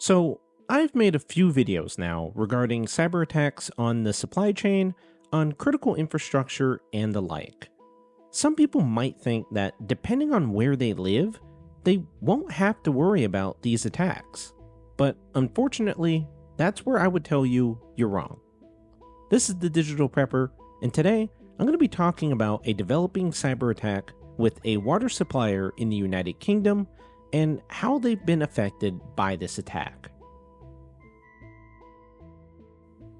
So, I've made a few videos now regarding cyber attacks on the supply chain, on critical infrastructure, and the like. Some people might think that depending on where they live, they won't have to worry about these attacks. But unfortunately, that's where I would tell you you're wrong. This is the Digital Prepper, and today I'm going to be talking about a developing cyber attack with a water supplier in the United Kingdom and how they've been affected by this attack.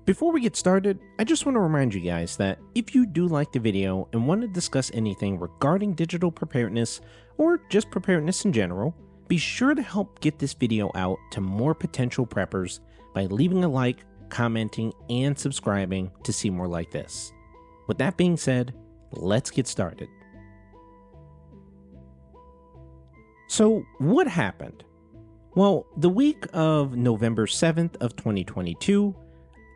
Before we get started, I just want to remind you guys that if you do like the video and want to discuss anything regarding digital preparedness or just preparedness in general, be sure to help get this video out to more potential preppers by leaving a like, commenting, and subscribing to see more like this. With that being said, let's get started. So what happened? Well, the week of November 7th of 2022,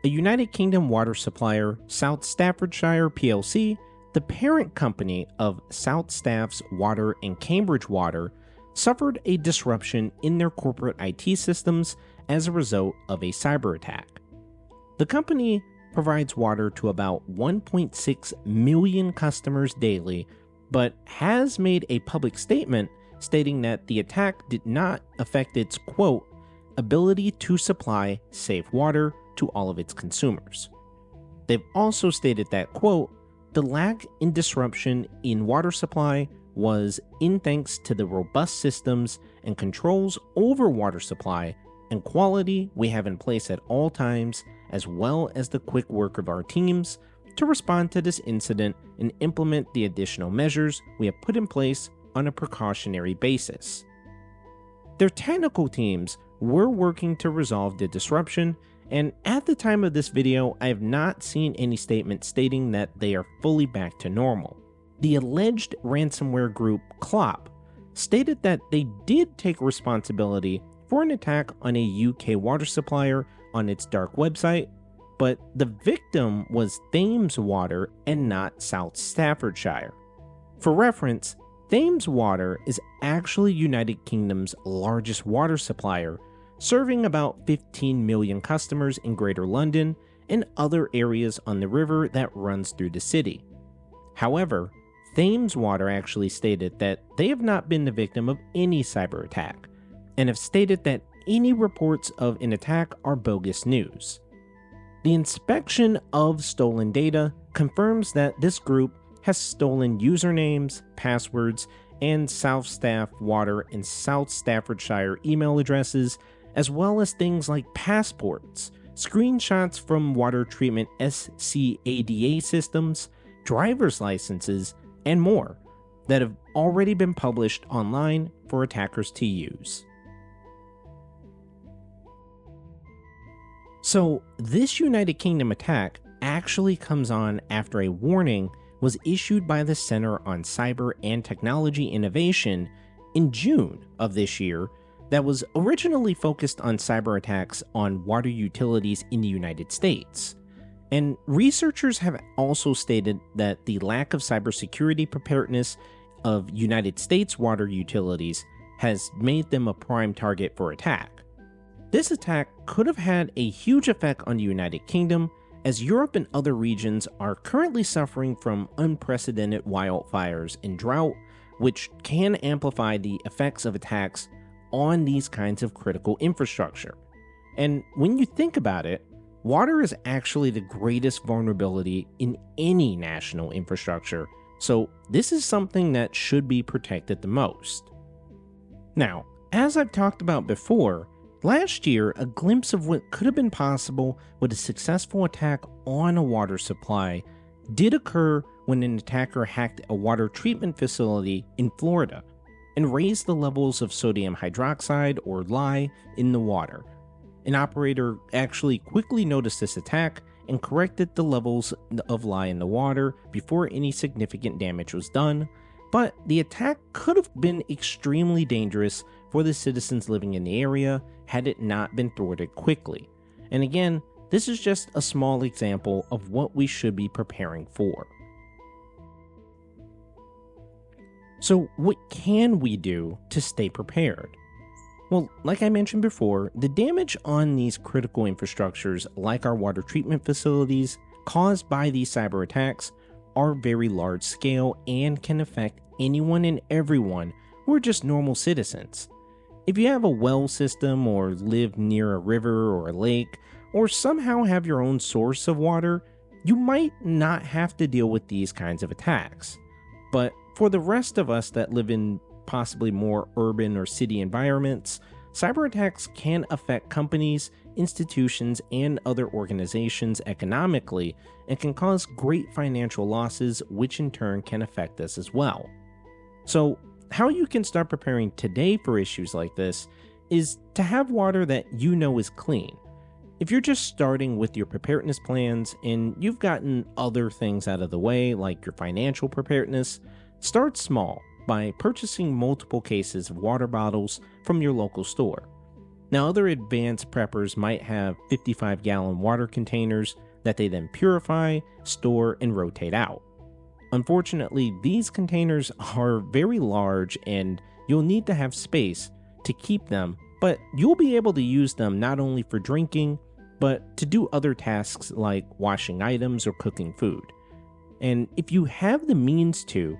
a United Kingdom water supplier, South Staffordshire PLC, the parent company of South Staff's Water and Cambridge Water, suffered a disruption in their corporate IT systems as a result of a cyber attack. The company provides water to about 1.6 million customers daily, but has made a public statement stating that the attack did not affect its, quote, ability to supply safe water to all of its consumers. They've also stated that, quote, the lack in disruption in water supply was in thanks to the robust systems and controls over water supply and quality we have in place at all times, as well as the quick work of our teams to respond to this incident and implement the additional measures we have put in place on a precautionary basis. Their technical teams were working to resolve the disruption, and at the time of this video, I have not seen any statement stating that they are fully back to normal. The alleged ransomware group Clop stated that they did take responsibility for an attack on a UK water supplier on its dark website, but the victim was Thames Water and not South Staffordshire. For reference, Thames Water is actually United Kingdom's largest water supplier, serving about 15 million customers in Greater London and other areas on the river that runs through the city. However, Thames Water actually stated that they have not been the victim of any cyber attack, and have stated that any reports of an attack are bogus news. The inspection of stolen data confirms that this group has stolen usernames, passwords, and South Staff Water and South Staffordshire email addresses, as well as things like passports, screenshots from water treatment SCADA systems, driver's licenses, and more that have already been published online for attackers to use. So, this United Kingdom attack actually comes on after a warning was issued by the Center on Cyber and Technology Innovation in June of this year that was originally focused on cyber attacks on water utilities in the United States. And researchers have also stated that the lack of cybersecurity preparedness of United States water utilities has made them a prime target for attack. This attack could have had a huge effect on the United Kingdom, as Europe and other regions are currently suffering from unprecedented wildfires and drought, which can amplify the effects of attacks on these kinds of critical infrastructure. And when you think about it, water is actually the greatest vulnerability in any national infrastructure, so this is something that should be protected the most. Now, as I've talked about before, last year, a glimpse of what could have been possible with a successful attack on a water supply did occur when an attacker hacked a water treatment facility in Florida and raised the levels of sodium hydroxide, or lye, in the water. An operator actually quickly noticed this attack and corrected the levels of lye in the water before any significant damage was done, but the attack could have been extremely dangerous for the citizens living in the area had it not been thwarted quickly. And again, this is just a small example of what we should be preparing for. So what can we do to stay prepared? Well, like I mentioned before, the damage on these critical infrastructures, like our water treatment facilities, caused by these cyber attacks, are very large scale and can affect anyone and everyone who are just normal citizens. If you have a well system or live near a river or a lake, or somehow have your own source of water, you might not have to deal with these kinds of attacks. But for the rest of us that live in possibly more urban or city environments, cyber attacks can affect companies, institutions, and other organizations economically and can cause great financial losses, which in turn can affect us as well. So, how you can start preparing today for issues like this is to have water that you know is clean. If you're just starting with your preparedness plans and you've gotten other things out of the way, like your financial preparedness, start small by purchasing multiple cases of water bottles from your local store. Now, other advanced preppers might have 55-gallon water containers that they then purify, store, and rotate out. Unfortunately, these containers are very large and you'll need to have space to keep them, but you'll be able to use them not only for drinking, but to do other tasks like washing items or cooking food. And if you have the means to,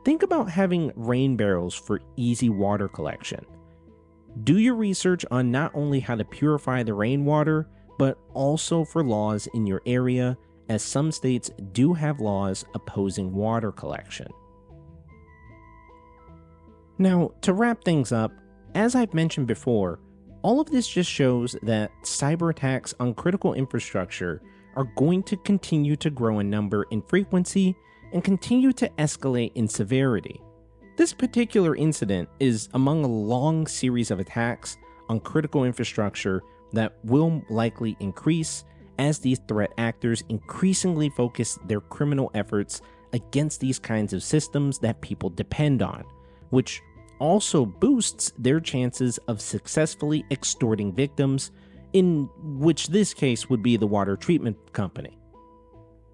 think about having rain barrels for easy water collection. Do your research on not only how to purify the rainwater, but also for laws in your area, as some states do have laws opposing water collection. Now, to wrap things up, as I've mentioned before, all of this just shows that cyber attacks on critical infrastructure are going to continue to grow in number and frequency and continue to escalate in severity. This particular incident is among a long series of attacks on critical infrastructure that will likely increase as these threat actors increasingly focus their criminal efforts against these kinds of systems that people depend on, which also boosts their chances of successfully extorting victims, in which this case would be the water treatment company.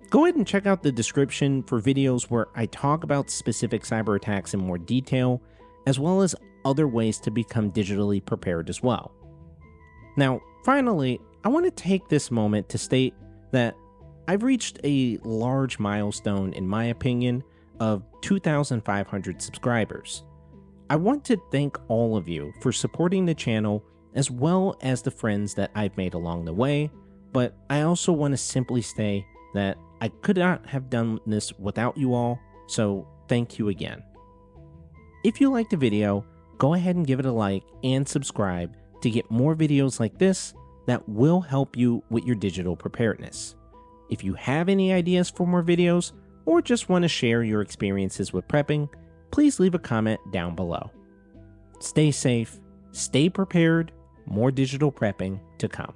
Go ahead and check out the description for videos where I talk about specific cyber attacks in more detail, as well as other ways to become digitally prepared as well. Now, finally, I want to take this moment to state that I've reached a large milestone, in my opinion, of 2,500 subscribers. I want to thank all of you for supporting the channel as well as the friends that I've made along the way, but I also want to simply say that I could not have done this without you all, so thank you again. If you liked the video, go ahead and give it a like and subscribe to get more videos like this that will help you with your digital preparedness. If you have any ideas for more videos or just want to share your experiences with prepping, please leave a comment down below. Stay safe, stay prepared, more digital prepping to come.